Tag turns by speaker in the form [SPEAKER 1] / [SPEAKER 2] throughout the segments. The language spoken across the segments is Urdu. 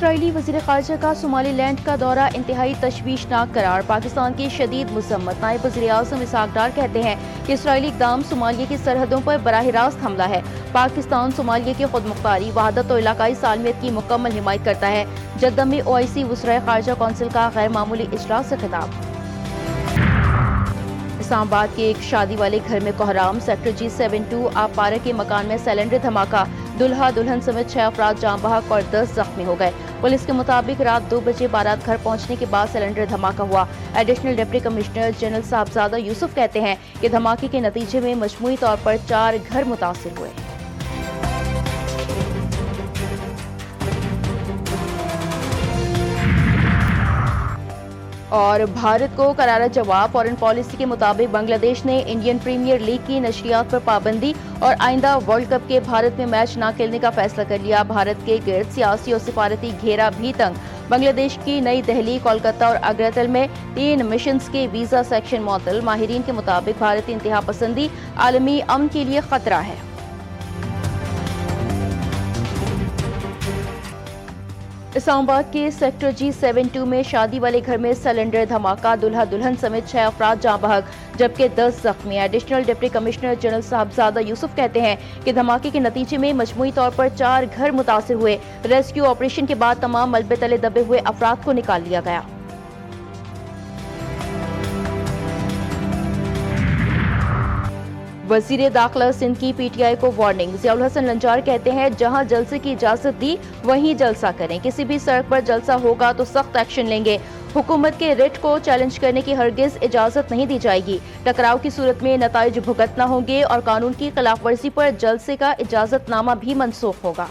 [SPEAKER 1] اسرائیلی وزیر خارجہ کا صومالی لینڈ کا دورہ انتہائی تشویشناک قرار، پاکستان کی شدید مذمت۔ نائب وزیر اعظم اسحاق ڈار کہتے ہیں کہ اسرائیلی اقدام صومالیہ کی سرحدوں پر براہ راست حملہ ہے۔ پاکستان صومالیہ کی خود مختاری، وحدت اور علاقائی سالمیت کی مکمل حمایت کرتا ہے۔ جدہ میں OIC وزرائے خارجہ کونسل کا غیر معمولی اجلاس سے خطاب۔ اسلام آباد کے ایک شادی والے گھر میں کوہرام، سیکٹر G72 آب پارہ کے مکان میں سلنڈر دھماکہ، دلہا دلہن سمیت 6 افراد جاں بحق اور 10 زخمی ہو گئے۔ پولیس کے مطابق رات 2 بجے بارات گھر پہنچنے کے بعد سلنڈر دھماکہ ہوا۔ ایڈیشنل ڈپٹی کمشنر جنرل صاحبزادہ یوسف کہتے ہیں کہ دھماکے کے نتیجے میں مجموعی طور پر 4 گھر متاثر ہوئے۔ اور بھارت کو کرارا جواب، فارن پالیسی کے مطابق بنگلہ دیش نے انڈین پریمیئر لیگ کی نشریات پر پابندی اور آئندہ ورلڈ کپ کے بھارت میں میچ نہ کھیلنے کا فیصلہ کر لیا۔ بھارت کے گرد سیاسی اور سفارتی گھیرا بھی تنگ، بنگلہ دیش کی نئی دہلی، کولکتہ اور اگرتل میں 3 مشنز کے ویزا سیکشن معطل۔ ماہرین کے مطابق بھارتی انتہا پسندی عالمی امن کے لیے خطرہ ہے۔ اسلام آباد کے سیکٹر G72 میں شادی والے گھر میں سلنڈر دھماکہ، دلہا دلہن سمیت 6 افراد جاں بحق جبکہ 10 زخمی۔ ایڈیشنل ڈپٹی کمشنر جنرل صاحبزادہ یوسف کہتے ہیں کہ دھماکے کے نتیجے میں مجموعی طور پر 4 گھر متاثر ہوئے۔ ریسکیو آپریشن کے بعد تمام ملبے تلے دبے ہوئے افراد کو نکال لیا گیا۔ وزیر داخلہ سندھ کی PTI کو وارننگ، ضیاء الحسن لنجار کہتے ہیں جہاں جلسے کی اجازت دی وہیں جلسہ کریں، کسی بھی سڑک پر جلسہ ہوگا تو سخت ایکشن لیں گے۔ حکومت کے ریٹ کو چیلنج کرنے کی ہرگز اجازت نہیں دی جائے گی۔ ٹکراؤ کی صورت میں نتائج بھگتنا ہوں گے اور قانون کی خلاف ورزی پر جلسے کا اجازت نامہ بھی منسوخ ہوگا۔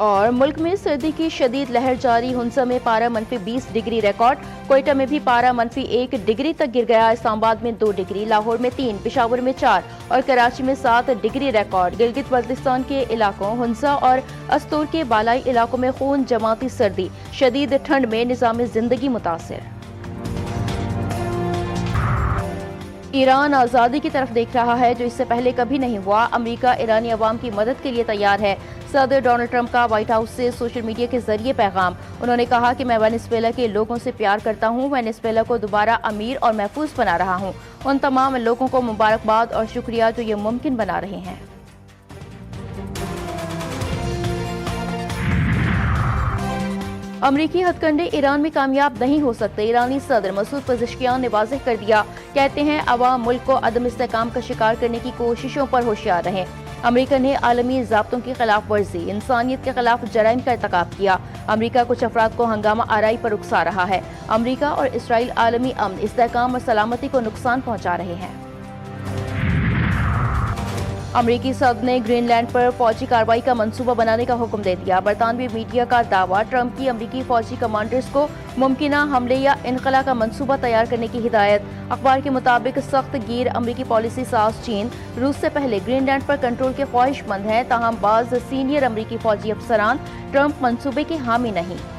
[SPEAKER 1] اور ملک میں سردی کی شدید لہر جاری، ہنسا میں پارہ -20 ڈگری ریکارڈ، کوئٹہ میں بھی پارہ -1 ڈگری تک گر گیا۔ اسلام آباد میں 2 ڈگری، لاہور میں 3، پشاور میں 4 اور کراچی میں 7 ڈگری ریکارڈ۔ گلگت بلتستان کے علاقوں، ہنسا اور استور کے بالائی علاقوں میں خون جماتی سردی، شدید ٹھنڈ میں نظام زندگی متاثر۔ ایران آزادی کی طرف دیکھ رہا ہے جو اس سے پہلے کبھی نہیں ہوا۔ امریکہ ایرانی عوام کی مدد کے لیے تیار ہے۔ صدر ڈونلڈ ٹرمپ کا وائٹ ہاؤس سے سوشل میڈیا کے ذریعے پیغام، انہوں نے کہا کہ میں وینیزویلا کے لوگوں سے پیار کرتا ہوں، وینیزویلا کو دوبارہ امیر اور محفوظ بنا رہا ہوں۔ ان تمام لوگوں کو مبارکباد اور شکریہ جو یہ ممکن بنا رہے ہیں۔ امریکی ہتھ کنڈے ایران میں کامیاب نہیں ہو سکتے، ایرانی صدر مسعود پزشکیان نے واضح کر دیا۔ کہتے ہیں عوام ملک کو عدم استحکام کا شکار کرنے کی کوششوں پر ہوشیار رہیں۔ امریکہ نے عالمی ضابطوں کی خلاف ورزی، انسانیت کے خلاف جرائم کا ارتکاب کیا۔ امریکہ کچھ افراد کو ہنگامہ آرائی پر اکسا رہا ہے۔ امریکہ اور اسرائیل عالمی امن، استحکام اور سلامتی کو نقصان پہنچا رہے ہیں۔ امریکی صدر نے گرین لینڈ پر فوجی کارروائی کا منصوبہ بنانے کا حکم دے دیا۔ برطانوی میڈیا کا دعویٰ، ٹرمپ کی امریکی فوجی کمانڈرز کو ممکنہ حملے یا انخلا کا منصوبہ تیار کرنے کی ہدایت۔ اخبار کے مطابق سخت گیر امریکی پالیسی ساز چین روس سے پہلے گرین لینڈ پر کنٹرول کے خواہش مند ہیں، تاہم بعض سینئر امریکی فوجی افسران ٹرمپ منصوبے کے حامی نہیں۔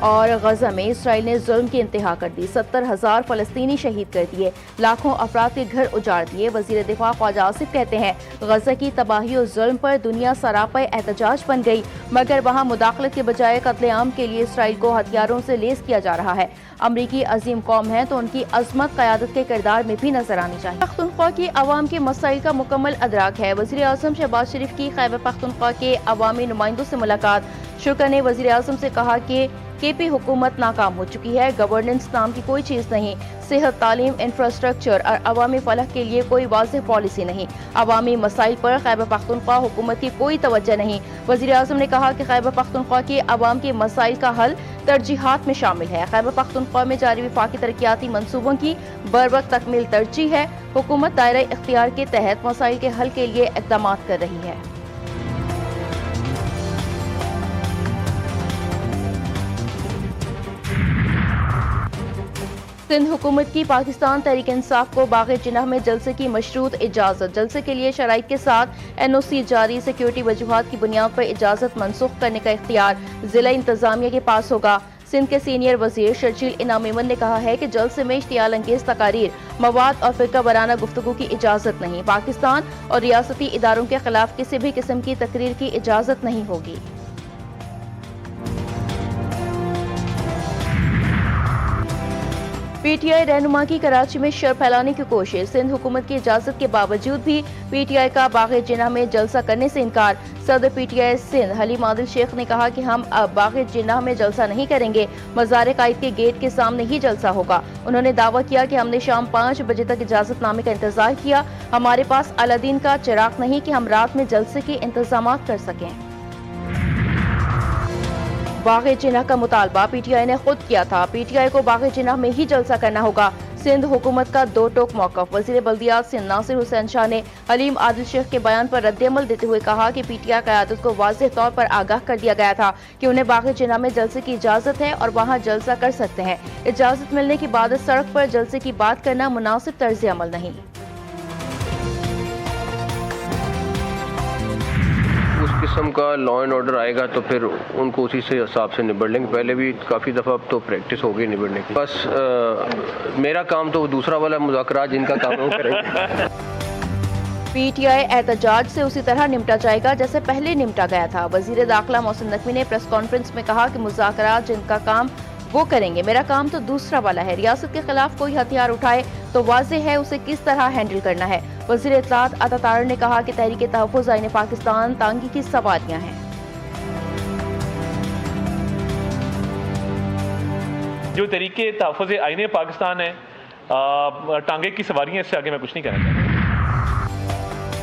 [SPEAKER 1] اور غزہ میں اسرائیل نے ظلم کی انتہا کر دی، 70,000 فلسطینی شہید کر دیے، لاکھوں افراد کے گھر اجاڑ دیے۔ وزیر دفاع خواجہ آصف کہتے ہیں غزہ کی تباہی اور ظلم پر دنیا سراپا احتجاج بن گئی، مگر وہاں مداخلت کے بجائے قتل عام کے لیے اسرائیل کو ہتھیاروں سے لیس کیا جا رہا ہے۔ امریکی عظیم قوم ہے تو ان کی عظمت قیادت کے کردار میں بھی نظر آنی چاہیے۔ پختونخوا کی عوام کے مسائل کا مکمل ادراک ہے، وزیر اعظم شہباز شریف کی خیبر پختونخوا کے عوامی نمائندوں سے ملاقات۔ شرکا نے وزیر اعظم سے کہا کہ KP حکومت ناکام ہو چکی ہے، گورننس نام کی کوئی چیز نہیں، صحت، تعلیم، انفراسٹرکچر اور عوامی فلاح کے لیے کوئی واضح پالیسی نہیں، عوامی مسائل پر خیبر پختونخوا حکومت کی کوئی توجہ نہیں۔ وزیر اعظم نے کہا کہ خیبر پختونخوا کے عوام کے مسائل کا حل ترجیحات میں شامل ہے، خیبر پختونخوا میں جاری وفاقی ترقیاتی منصوبوں کی بروقت تکمیل ترجیح ہے، حکومت دائرہ اختیار کے تحت مسائل کے حل کے لیے اقدامات کر رہی ہے۔ سندھ حکومت کی پاکستان تحریک انصاف کو باغ جناح میں جلسے کی مشروط اجازت، جلسے کے لیے شرائط کے ساتھ NOC جاری، سیکیورٹی وجوہات کی بنیاد پر اجازت منسوخ کرنے کا اختیار ضلع انتظامیہ کے پاس ہوگا۔ سندھ کے سینئر وزیر شرجیل انعام میمن نے کہا ہے کہ جلسے میں اشتعال انگیز تقاریر، مواد اور فرقہ وارانہ گفتگو کی اجازت نہیں۔ پاکستان اور ریاستی اداروں کے خلاف کسی بھی قسم کی تقریر کی اجازت نہیں ہوگی۔ پی ٹی آئی رہنما کی کراچی میں شر پھیلانے کی کوشش، سندھ حکومت کی اجازت کے باوجود بھی پی ٹی آئی کا باغ جناح میں جلسہ کرنے سے انکار۔ صدر P T I Sindh Haleem Adil Sheikh نے کہا کہ ہم اب باغ جناح میں جلسہ نہیں کریں گے، مزار قائد کے گیٹ کے سامنے ہی جلسہ ہوگا۔ انہوں نے دعویٰ کیا کہ ہم نے شام 5 بجے تک اجازت نامے کا انتظار کیا، ہمارے پاس الادین کا چراغ نہیں کہ ہم رات میں جلسے کے انتظامات کر سکیں۔ باغ جناح کا مطالبہ پی ٹی آئی نے خود کیا تھا، پی ٹی آئی کو باغ جناح میں ہی جلسہ کرنا ہوگا۔ سندھ حکومت کا دو ٹوک موقف، وزیر بلدیات سندھ ناصر حسین شاہ نے حلیم عادل شیخ کے بیان پر رد عمل دیتے ہوئے کہا کہ پی ٹی آئی قیادت کو واضح طور پر آگاہ کر دیا گیا تھا کہ انہیں باغ جناح میں جلسے کی اجازت ہے اور وہاں جلسہ کر سکتے ہیں۔ اجازت ملنے کے بعد سڑک پر جلسے کی بات کرنا مناسب طرز عمل نہیں۔
[SPEAKER 2] اس قسم کا لا اینڈ آرڈر آئے گا تو پھر ان کو اسی سے حساب سے نبڑ لیں گے۔ پہلے بھی کافی دفعہ اب تو پریکٹس ہو گئی نبڑنے کی۔ بس میرا کام تو دوسرا والا مذاکرات جن کا کام وہ کریں گے۔
[SPEAKER 1] پی ٹی آئی احتجاج سے اسی طرح نمٹا جائے گا جیسے پہلے نمٹا گیا تھا۔ وزیر داخلہ محسن نقوی نے پریس کانفرنس میں کہا کہ مذاکرات جن کا کام وہ کریں گے، میرا کام تو دوسرا والا ہے۔ ریاست کے خلاف کوئی ہتھیار اٹھائے تو واضح ہے اسے کس طرح ہینڈل کرنا ہے۔ وزیر اطلاعات عطا طاہر نے کہا کہ تحریک تحفظ آئین پاکستان تانگی کی سواریاں ہیں۔
[SPEAKER 3] جو تحریک تحفظ آئین پاکستان ہے، ٹانگے کی سواریاں، اس سے آگے میں کچھ نہیں کہنا چاہتا۔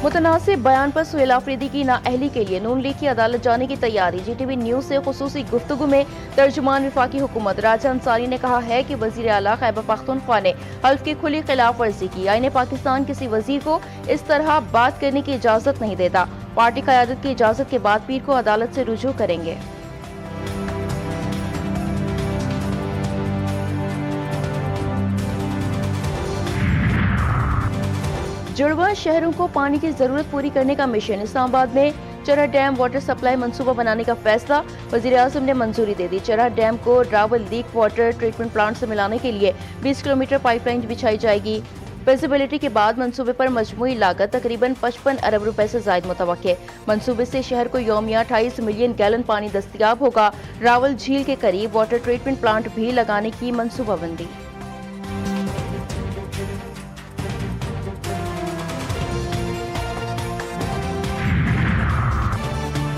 [SPEAKER 1] متناسب بیان پر سہیل آفریدی کی نااہلی کے لیے نون لیگ کی عدالت جانے کی تیاری۔ جی ٹی وی نیوز سے خصوصی گفتگو میں ترجمان وفاقی حکومت راجہ انصاری نے کہا ہے کہ وزیر اعلیٰ خیبر پختونخوا نے حلف کی کھلی خلاف ورزی کی۔ آئین پاکستان کسی وزیر کو اس طرح بات کرنے کی اجازت نہیں دیتا۔ پارٹی قیادت کی اجازت کے بعد پیر کو عدالت سے رجوع کریں گے۔ جڑواں شہروں کو پانی کی ضرورت پوری کرنے کا مشن، اسلام آباد میں چرہ ڈیم واٹر سپلائی منصوبہ بنانے کا فیصلہ، وزیر اعظم نے منظوری دے دی۔ چرہ ڈیم کو Rawal Lake water treatment plant سے ملانے کے لیے 20 کلومیٹر پائپ لائن بچھائی جائے گی۔ فیزیبلٹی کے بعد منصوبے پر مجموعی لاگت تقریباً 55 ارب روپے سے زائد متوقع۔ منصوبے سے شہر کو یومیہ 28 ملین گیلن پانی دستیاب ہوگا۔ راول جھیل کے قریب واٹر ٹریٹمنٹ پلانٹ بھی لگانے کی منصوبہ بندی۔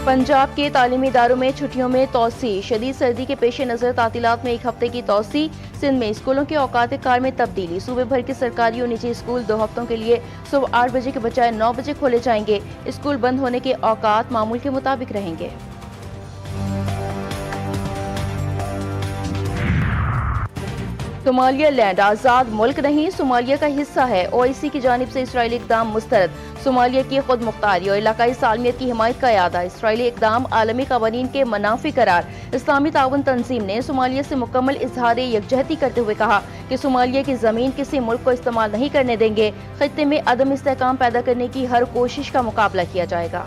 [SPEAKER 1] پنجاب کے تعلیمی اداروں میں چھٹیوں میں توسیع، شدید سردی کے پیش نظر تعطیلات میں 1 ہفتے کی توسیع۔ سندھ میں اسکولوں کے اوقات کار میں تبدیلی، صوبے بھر کے سرکاری اور نجی اسکول 2 ہفتوں کے لیے صبح 8 بجے کے بجائے 9 بجے کھولے جائیں گے۔ اسکول بند ہونے کے اوقات معمول کے مطابق رہیں گے۔ صومالیہ لینڈ آزاد ملک نہیں، صومالیہ کا حصہ ہے، او آئی سی کی جانب سے اسرائیلی اقدام مسترد۔ صومالیہ کی خود مختاری اور علاقائی سالمیت کی حمایت کا اعادہ، اسرائیلی اقدام عالمی قوانین کے منافی قرار۔ اسلامی تعاون تنظیم نے صومالیہ سے مکمل اظہار یکجہتی کرتے ہوئے کہا کہ صومالیہ کی زمین کسی ملک کو استعمال نہیں کرنے دیں گے، خطے میں عدم استحکام پیدا کرنے کی ہر کوشش کا مقابلہ کیا جائے گا۔